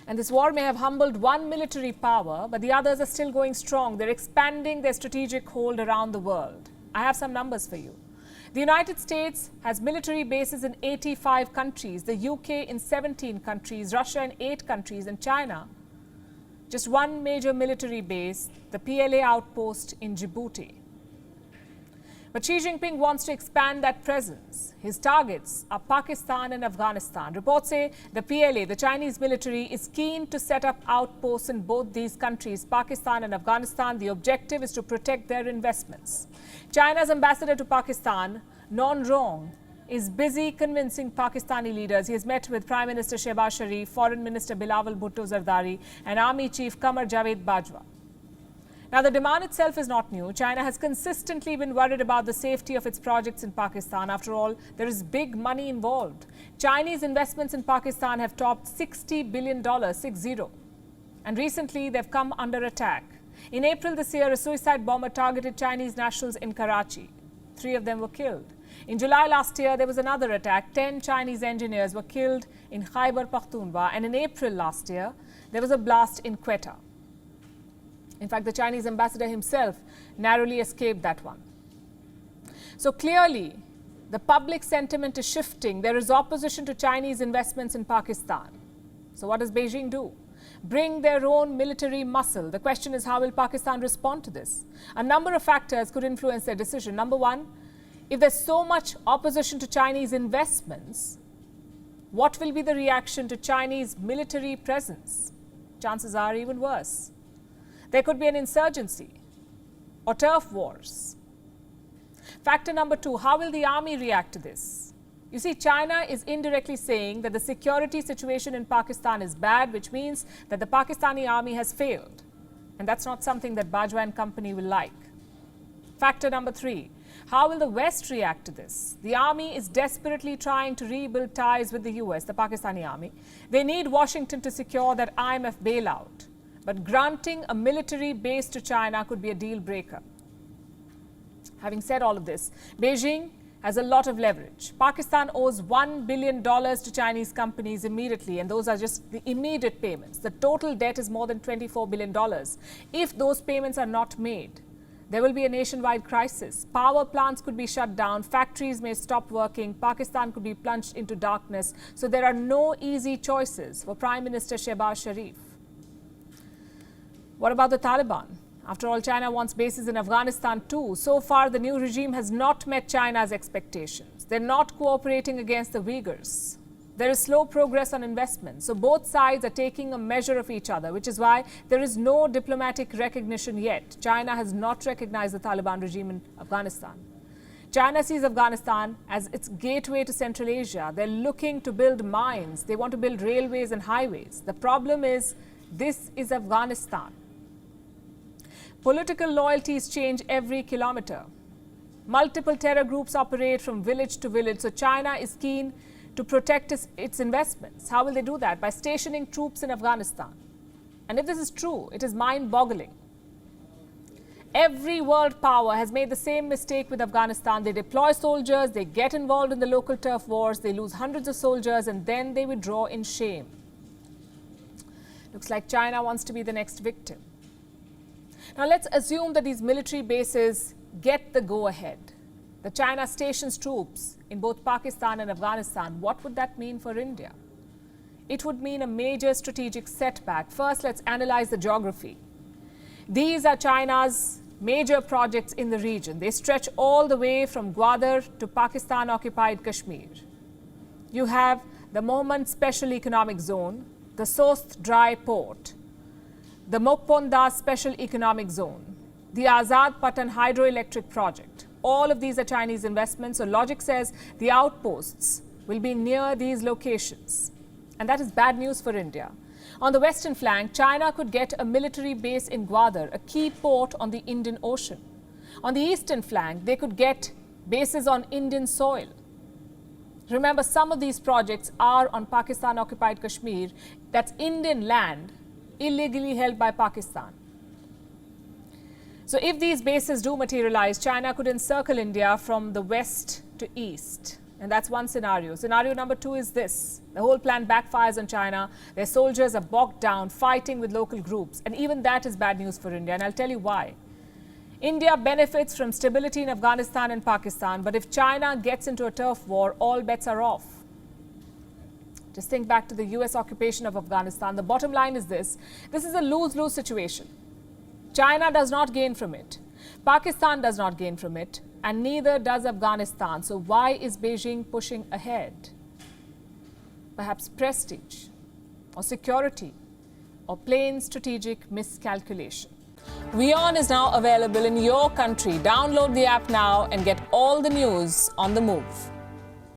And this war may have humbled one military power, but the others are still going strong. They're expanding their strategic hold around the world. I have some numbers for you. The United States has military bases in 85 countries, the UK in 17 countries, Russia in 8 countries, and China just one major military base, the PLA outpost in Djibouti. But Xi Jinping wants to expand that presence. His targets are Pakistan and Afghanistan. Reports say the PLA, the Chinese military, is keen to set up outposts in both these countries, Pakistan and Afghanistan. The objective is to protect their investments. China's ambassador to Pakistan, non-wrong, is busy convincing Pakistani leaders. He has met with Prime Minister Shehbaz Sharif, Foreign Minister Bilawal Bhutto Zardari, and Army Chief Qamar Javed Bajwa. Now, the demand itself is not new. China has consistently been worried about the safety of its projects in Pakistan. After all, there is big money involved. Chinese investments in Pakistan have topped $60 billion, 60. And recently, they've come under attack. In April this year, a suicide bomber targeted Chinese nationals in Karachi. 3 of them were killed. In July last year, there was another attack. 10 Chinese engineers were killed in Khyber Pakhtunkhwa. And in April last year, there was a blast in Quetta. In fact, the Chinese ambassador himself narrowly escaped that one. So clearly, the public sentiment is shifting. There is opposition to Chinese investments in Pakistan. So what does Beijing do? Bring their own military muscle. The question is, how will Pakistan respond to this? A number of factors could influence their decision. Number one, if there's so much opposition to Chinese investments, what will be the reaction to Chinese military presence? Chances are even worse. There could be an insurgency or turf wars. Factor number 2, how will the army react to this? You see, China is indirectly saying that the security situation in Pakistan is bad, which means that the Pakistani army has failed. And that's not something that Bajwa and company will like. Factor number 3, how will the West react to this? The army is desperately trying to rebuild ties with the US, the Pakistani army. They need Washington to secure that IMF bailout. But granting a military base to China could be a deal breaker. Having said all of this, Beijing has a lot of leverage. Pakistan owes $1 billion to Chinese companies immediately, and those are just the immediate payments. The total debt is more than $24 billion. If those payments are not made, there will be a nationwide crisis. Power plants could be shut down, factories may stop working, Pakistan could be plunged into darkness. So there are no easy choices for Prime Minister Shehbaz Sharif. What about the Taliban? After all, China wants bases in Afghanistan too. So far, the new regime has not met China's expectations. They're not cooperating against the Uyghurs. There is slow progress on investment. So both sides are taking a measure of each other, which is why there is no diplomatic recognition yet. China has not recognized the Taliban regime in Afghanistan. China sees Afghanistan as its gateway to Central Asia. They're looking to build mines. They want to build railways and highways. The problem is, this is Afghanistan. Political loyalties change every kilometer. Multiple terror groups operate from village to village. So China is keen to protect its investments. How will they do that? By stationing troops in Afghanistan. And if this is true, it is mind-boggling. Every world power has made the same mistake with Afghanistan. They deploy soldiers, they get involved in the local turf wars, they lose hundreds of soldiers, and then they withdraw in shame. Looks like China wants to be the next victim. Now let's assume that these military bases get the go-ahead. The China stations troops in both Pakistan and Afghanistan. What would that mean for India? It would mean a major strategic setback. First, let's analyze the geography. These are China's major projects in the region. They stretch all the way from Gwadar to Pakistan-occupied Kashmir. You have the Mohmand Special Economic Zone, the Sost Dry Port, the Mokponda Special Economic Zone, the Azad Patan Hydroelectric Project. All of these are Chinese investments, so logic says the outposts will be near these locations. And that is bad news for India. On the western flank, China could get a military base in Gwadar, a key port on the Indian Ocean. On the eastern flank, they could get bases on Indian soil. Remember, some of these projects are on Pakistan-occupied Kashmir. That's Indian land, illegally held by Pakistan. So if these bases do materialize, China could encircle India from the west to east. And that's one scenario. Scenario number 2 is this. The whole plan backfires on China. Their soldiers are bogged down, fighting with local groups. And even that is bad news for India. And I'll tell you why. India benefits from stability in Afghanistan and Pakistan. But if China gets into a turf war, all bets are off. Just think back to the US occupation of Afghanistan. The bottom line is this. This is a lose-lose situation. China does not gain from it. Pakistan does not gain from it. And neither does Afghanistan. So why is Beijing pushing ahead? Perhaps prestige, or security, or plain strategic miscalculation. WION is now available in your country. Download the app now and get all the news on the move.